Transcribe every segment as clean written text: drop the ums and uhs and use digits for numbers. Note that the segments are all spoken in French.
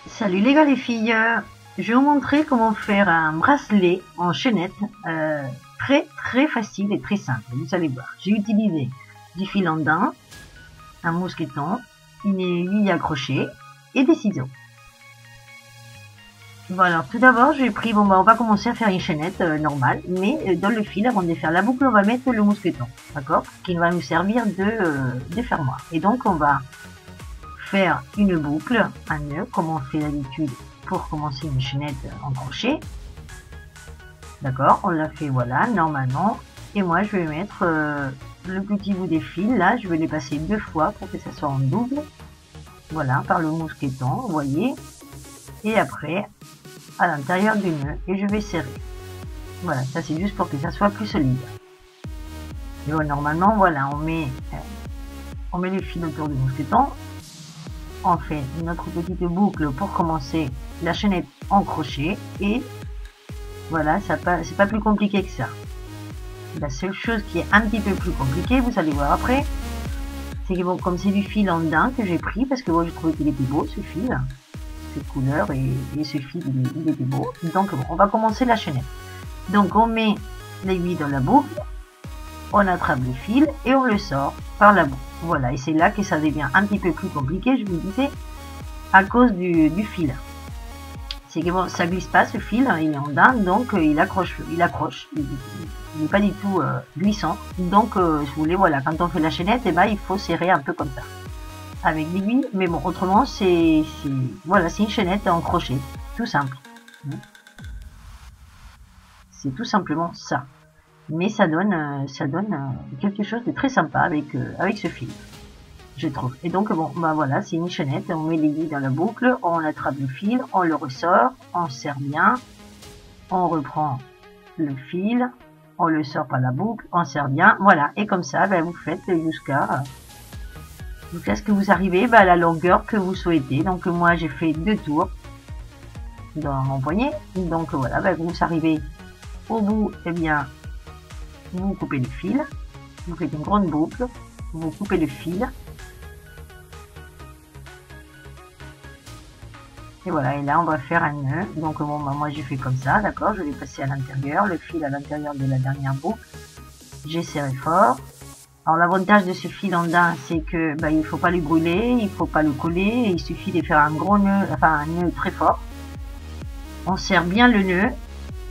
Salut les gars les filles, je vais vous montrer comment faire un bracelet en chaînette très facile et très simple. Vous allez voir, j'ai utilisé du fil en daim, un mousqueton, une aiguille à crochet et des ciseaux. Voilà, tout d'abord j'ai pris, on va commencer à faire une chaînette normale, mais dans le fil, avant de faire la boucle, on va mettre le mousqueton, d'accord, qui va nous servir de fermoir. Et donc on va faire une boucle, un nœud, comme on fait d'habitude pour commencer une chaînette en crochet. D'accord, on l'a fait, voilà, normalement. Et moi, je vais mettre le petit bout des fils, là, je vais les passer 2 fois pour que ça soit en double. Voilà, par le mousqueton, vous voyez. Et après, à l'intérieur du nœud, et je vais serrer. Voilà, ça c'est juste pour que ça soit plus solide. Et bon, normalement, voilà, on met les fils autour du mousqueton. On fait notre petite boucle pour commencer la chaînette en crochet et voilà, c'est pas plus compliqué que ça. La seule chose qui est un petit peu plus compliquée, vous allez voir après, c'est que bon, comme c'est du fil en daim que j'ai pris, parce que moi je trouvais qu'il était beau ce fil, cette couleur et ce fil il était beau. Donc bon, on va commencer la chaînette. Donc on met l'aiguille dans la boucle, on attrape le fil et on le sort par la boucle. Voilà, et c'est là que ça devient un petit peu plus compliqué, je vous disais, à cause du fil. C'est que bon, ça glisse pas ce fil, il est en daim, donc il accroche, il n'est pas du tout glissant. Donc je voulais, voilà, quand on fait la chaînette, et ben, il faut serrer un peu comme ça, avec l'aiguille, mais bon, autrement, voilà, c'est une chaînette en crochet, tout simple. C'est tout simplement ça. Mais ça donne quelque chose de très sympa avec ce fil, je trouve. Et donc bon, bah voilà, c'est une chaînette, on met l'aiguille dans la boucle, on attrape le fil, on le ressort, on serre bien, on reprend le fil, on le sort par la boucle, on serre bien, voilà. Et comme ça, ben, vous faites jusqu'à ce que vous arrivez à la longueur que vous souhaitez. Donc moi j'ai fait 2 tours dans mon poignet, donc voilà, ben, vous arrivez au bout, et bien vous coupez le fil, vous faites une grande boucle, vous coupez le fil, et voilà, et là on va faire un nœud. Donc bon, bah, moi j'ai fait comme ça, d'accord, je l'ai passé à l'intérieur, le fil à l'intérieur de la dernière boucle, j'ai serré fort. Alors l'avantage de ce fil en daim, c'est que bah, il faut pas le brûler, il faut pas le coller, il suffit de faire un gros nœud, enfin un nœud très fort, on serre bien le nœud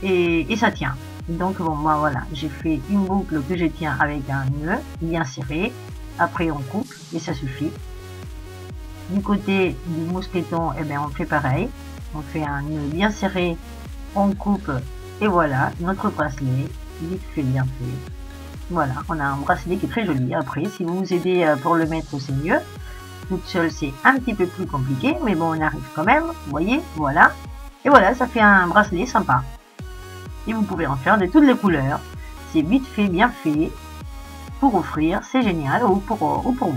et ça tient. Donc bon, moi voilà, j'ai fait une boucle que je tiens avec un nœud bien serré. Après on coupe et ça suffit. Du côté du mousqueton, eh bien on fait pareil. On fait un nœud bien serré, on coupe et voilà notre bracelet, vite fait, bien fait. Voilà, on a un bracelet qui est très joli. Après, si vous vous aidez pour le mettre, c'est mieux. Toute seule, c'est un petit peu plus compliqué, mais bon, on arrive quand même. Vous voyez, voilà. Et voilà, ça fait un bracelet sympa. Et vous pouvez en faire de toutes les couleurs. C'est vite fait, bien fait. Pour offrir, c'est génial. Ou pour vous.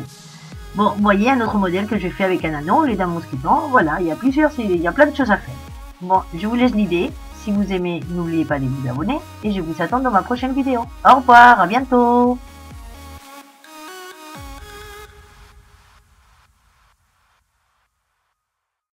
Bon, vous voyez un autre modèle que j'ai fait avec un anneau, les dames mousquetons. Voilà, il y a plein de choses à faire. Bon, je vous laisse l'idée. Si vous aimez, n'oubliez pas de vous abonner. Et je vous attends dans ma prochaine vidéo. Au revoir, à bientôt.